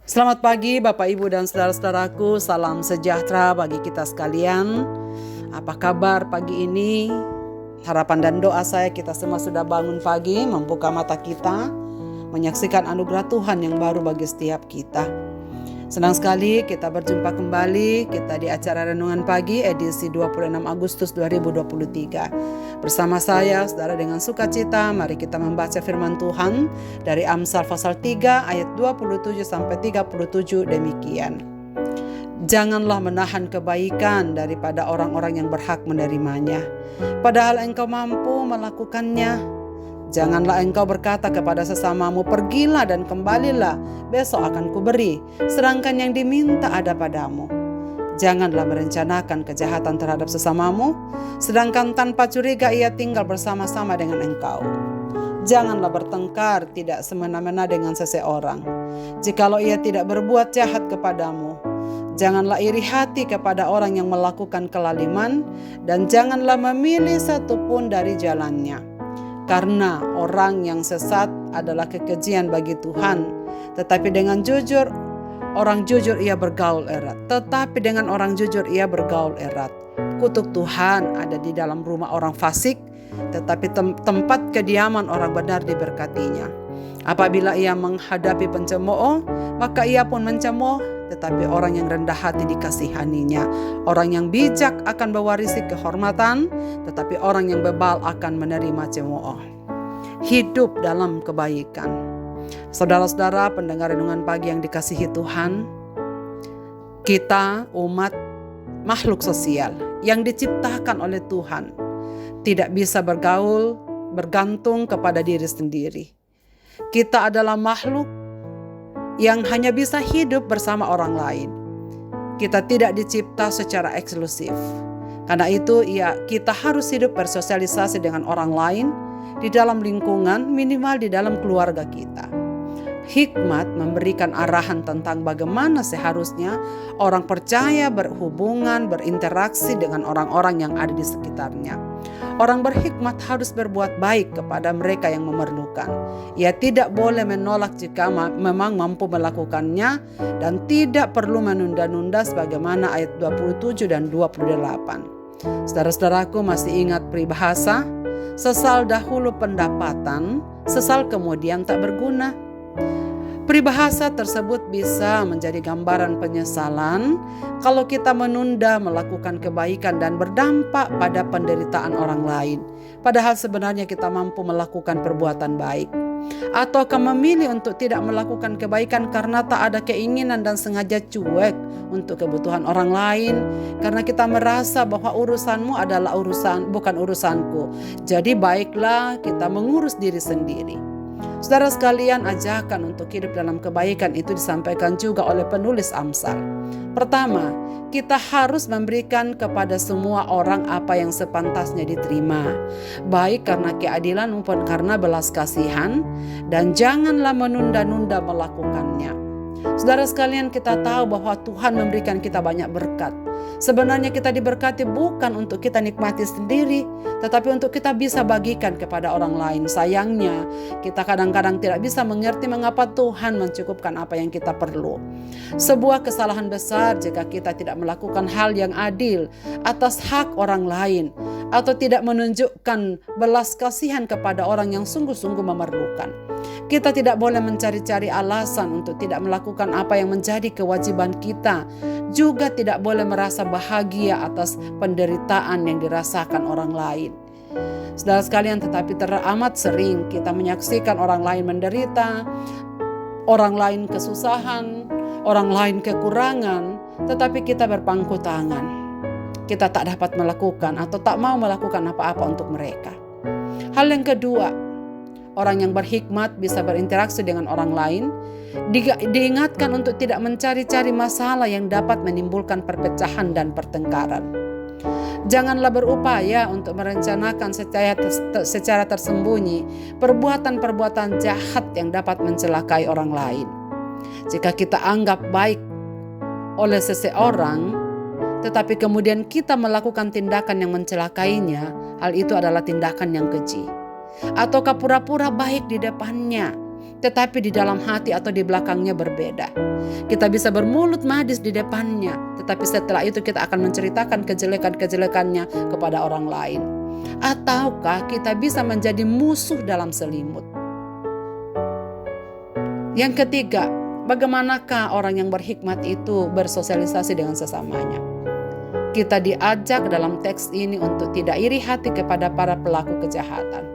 Selamat pagi Bapak Ibu dan saudara-saudaraku, salam sejahtera bagi kita sekalian. Apa kabar pagi ini? Harapan dan doa saya kita semua sudah bangun pagi, membuka mata kita, menyaksikan anugerah Tuhan yang baru bagi setiap kita. Senang sekali kita berjumpa kembali, kita di acara Renungan Pagi edisi 26 Agustus 2023. Bersama saya, saudara dengan sukacita, mari kita membaca firman Tuhan dari Amsal pasal 3 ayat 27 sampai 37 demikian. Janganlah menahan kebaikan daripada orang-orang yang berhak menerimanya, padahal engkau mampu melakukannya. Janganlah engkau berkata kepada sesamamu, pergilah dan kembalilah, besok akan kuberi, sedangkan yang diminta ada padamu. Janganlah merencanakan kejahatan terhadap sesamamu, sedangkan tanpa curiga ia tinggal bersama-sama dengan engkau. Janganlah bertengkar tidak semena-mena dengan seseorang, jikalau ia tidak berbuat jahat kepadamu. Janganlah iri hati kepada orang yang melakukan kelaliman, dan janganlah memilih satupun dari jalannya. Karena orang yang sesat adalah kekejian bagi Tuhan, tetapi dengan orang jujur ia bergaul erat. Kutuk Tuhan ada di dalam rumah orang fasik, tetapi tempat kediaman orang benar diberkatinya. Apabila ia menghadapi pencemooh, maka ia pun mencemooh, tetapi orang yang rendah hati dikasihaninya. Orang yang bijak akan mewarisi kehormatan, tetapi orang yang bebal akan menerima cemooh. Hidup dalam kebaikan. Saudara-saudara pendengar renungan pagi yang dikasihi Tuhan, kita umat makhluk sosial yang diciptakan oleh Tuhan tidak bisa bergantung kepada diri sendiri. Kita adalah makhluk yang hanya bisa hidup bersama orang lain. Kita tidak dicipta secara eksklusif. Karena itu kita harus hidup bersosialisasi dengan orang lain di dalam lingkungan, minimal di dalam keluarga kita. Hikmat memberikan arahan tentang bagaimana seharusnya orang percaya berhubungan, berinteraksi dengan orang-orang yang ada di sekitarnya. Orang berhikmat harus berbuat baik kepada mereka yang memerlukan. Ia tidak boleh menolak jika memang mampu melakukannya, dan tidak perlu menunda-nunda sebagaimana ayat 27 dan 28. Saudara-saudaraku masih ingat peribahasa, sesal dahulu pendapatan, sesal kemudian tak berguna. Peribahasa tersebut bisa menjadi gambaran penyesalan kalau kita menunda melakukan kebaikan dan berdampak pada penderitaan orang lain. Padahal sebenarnya kita mampu melakukan perbuatan baik. Ataukah memilih untuk tidak melakukan kebaikan karena tak ada keinginan dan sengaja cuek untuk kebutuhan orang lain, karena kita merasa bahwa urusanmu adalah bukan urusanku. Jadi baiklah kita mengurus diri sendiri. Saudara sekalian, ajakan untuk hidup dalam kebaikan itu disampaikan juga oleh penulis Amsal. Pertama, kita harus memberikan kepada semua orang apa yang sepantasnya diterima, baik karena keadilan maupun karena belas kasihan, dan janganlah menunda-nunda melakukannya. Saudara sekalian, kita tahu bahwa Tuhan memberikan kita banyak berkat. Sebenarnya kita diberkati bukan untuk kita nikmati sendiri, tetapi untuk kita bisa bagikan kepada orang lain. Sayangnya, kita kadang-kadang tidak bisa mengerti mengapa Tuhan mencukupkan apa yang kita perlu. Sebuah kesalahan besar jika kita tidak melakukan hal yang adil atas hak orang lain, atau tidak menunjukkan belas kasihan kepada orang yang sungguh-sungguh memerlukan. Kita tidak boleh mencari-cari alasan untuk tidak melakukan apa yang menjadi kewajiban kita. Juga tidak boleh merasa bahagia atas penderitaan yang dirasakan orang lain. Saudara sekalian, tetapi teramat sering kita menyaksikan orang lain menderita, orang lain kesusahan, orang lain kekurangan, tetapi kita berpangku tangan. Kita tak dapat melakukan atau tak mau melakukan apa-apa untuk mereka. Hal yang kedua, orang yang berhikmat bisa berinteraksi dengan orang lain, diingatkan untuk tidak mencari-cari masalah yang dapat menimbulkan perpecahan dan pertengkaran. Janganlah berupaya untuk merencanakan secara tersembunyi perbuatan-perbuatan jahat yang dapat mencelakai orang lain. Jika kita anggap baik oleh seseorang, tetapi kemudian kita melakukan tindakan yang mencelakainya, hal itu adalah tindakan yang keji. Ataukah pura-pura baik di depannya, tetapi di dalam hati atau di belakangnya berbeda. Kita bisa bermulut manis di depannya, tetapi setelah itu kita akan menceritakan kejelekan-kejelekannya kepada orang lain. Ataukah kita bisa menjadi musuh dalam selimut? Yang ketiga, bagaimanakah orang yang berhikmat itu bersosialisasi dengan sesamanya? Kita diajak dalam teks ini untuk tidak iri hati kepada para pelaku kejahatan.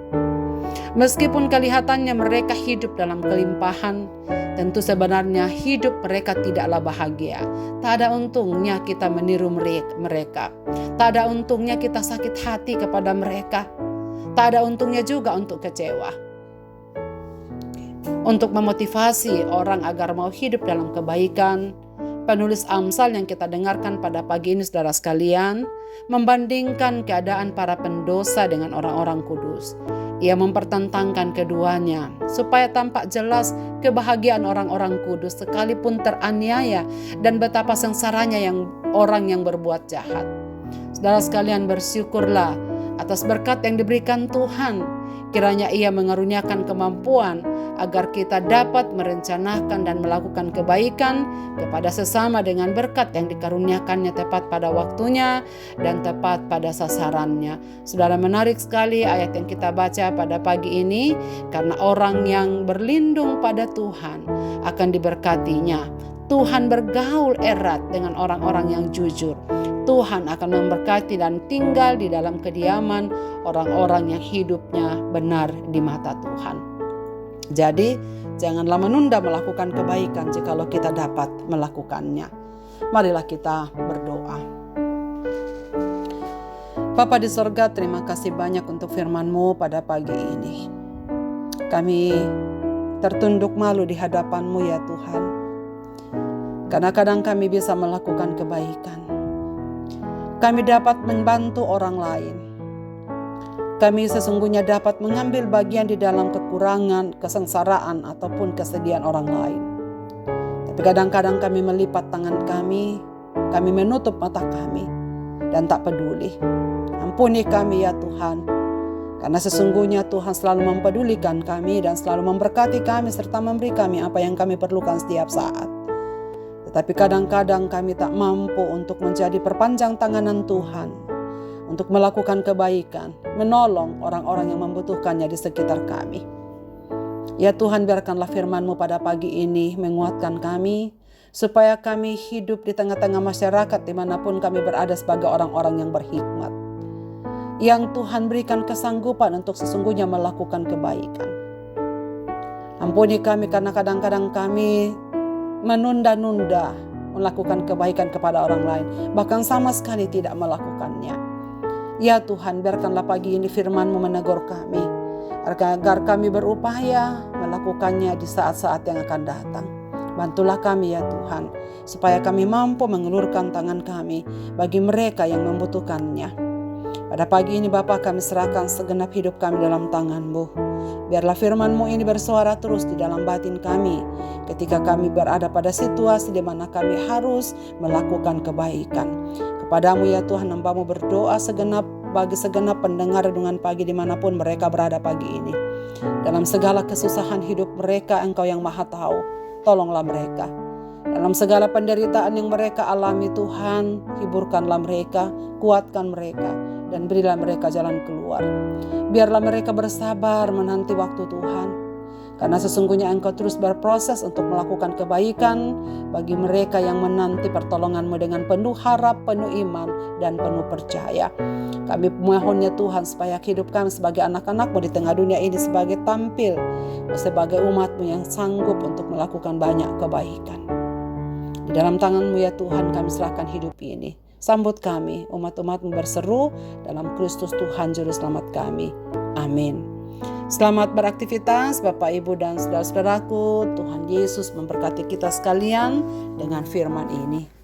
Meskipun kelihatannya mereka hidup dalam kelimpahan, tentu sebenarnya hidup mereka tidaklah bahagia. Tak ada untungnya kita meniru mereka. Tak ada untungnya kita sakit hati kepada mereka. Tak ada untungnya juga untuk kecewa. Untuk memotivasi orang agar mau hidup dalam kebaikan, penulis Amsal yang kita dengarkan pada pagi ini saudara sekalian, membandingkan keadaan para pendosa dengan orang-orang kudus. Ia mempertentangkan keduanya supaya tampak jelas kebahagiaan orang-orang kudus sekalipun teraniaya dan betapa sengsaranya orang yang berbuat jahat. Saudara sekalian, bersyukurlah atas berkat yang diberikan Tuhan. Kiranya Ia mengaruniakan kemampuan agar kita dapat merencanakan dan melakukan kebaikan kepada sesama dengan berkat yang dikaruniakannya tepat pada waktunya dan tepat pada sasarannya. Saudara, menarik sekali ayat yang kita baca pada pagi ini, karena orang yang berlindung pada Tuhan akan diberkatinya. Tuhan bergaul erat dengan orang-orang yang jujur. Tuhan akan memberkati dan tinggal di dalam kediaman orang-orang yang hidupnya benar di mata Tuhan. Jadi, janganlah menunda melakukan kebaikan jikalau kita dapat melakukannya. Marilah kita berdoa. Bapa di sorga, terima kasih banyak untuk firman-Mu pada pagi ini. Kami tertunduk malu di hadapan-Mu ya Tuhan. Karena kadang kami bisa melakukan kebaikan. Kami dapat membantu orang lain. Kami sesungguhnya dapat mengambil bagian di dalam kekurangan, kesengsaraan, ataupun kesedihan orang lain. Tapi kadang-kadang kami melipat tangan kami menutup mata kami, dan tak peduli. Ampuni kami ya Tuhan, karena sesungguhnya Tuhan selalu mempedulikan kami dan selalu memberkati kami serta memberi kami apa yang kami perlukan setiap saat. Tetapi kadang-kadang kami tak mampu untuk menjadi perpanjang tanganan Tuhan, untuk melakukan kebaikan, menolong orang-orang yang membutuhkannya di sekitar kami. Ya Tuhan, biarkanlah firman-Mu pada pagi ini menguatkan kami, supaya kami hidup di tengah-tengah masyarakat dimanapun kami berada sebagai orang-orang yang berhikmat. Yang Tuhan berikan kesanggupan untuk sesungguhnya melakukan kebaikan. Ampuni kami karena kadang-kadang kami menunda-nunda melakukan kebaikan kepada orang lain, bahkan sama sekali tidak melakukannya. Ya Tuhan, biarkanlah pagi ini firman-Mu menegur kami, agar kami berupaya melakukannya di saat-saat yang akan datang. Bantulah kami ya Tuhan, supaya kami mampu mengulurkan tangan kami bagi mereka yang membutuhkannya. Pada pagi ini Bapa, kami serahkan segenap hidup kami dalam tangan-Mu. Biarlah firman-Mu ini bersuara terus di dalam batin kami ketika kami berada pada situasi di mana kami harus melakukan kebaikan. Kepadamu ya Tuhan, hamba-Mu berdoa bagi segenap pendengar renungan pagi dimanapun mereka berada pagi ini. Dalam segala kesusahan hidup mereka, Engkau yang Maha Tahu. Tolonglah mereka. Dalam segala penderitaan yang mereka alami Tuhan, hiburkanlah mereka, kuatkan mereka, dan berilah mereka jalan keluar. Biarlah mereka bersabar menanti waktu Tuhan, karena sesungguhnya Engkau terus berproses untuk melakukan kebaikan bagi mereka yang menanti pertolongan-Mu dengan penuh harap, penuh iman, dan penuh percaya. Kami mohon ya Tuhan, supaya hidup kami sebagai anak-anak-Mu di tengah dunia ini sebagai umat-Mu yang sanggup untuk melakukan banyak kebaikan. Di dalam tangan-Mu ya Tuhan, kami serahkan hidup ini. Sambut kami, umat-umat-Mu berseru dalam Kristus Tuhan Juru Selamat kami. Amin. Selamat beraktivitas Bapak, Ibu, dan saudara-saudaraku. Tuhan Yesus memberkati kita sekalian dengan firman ini.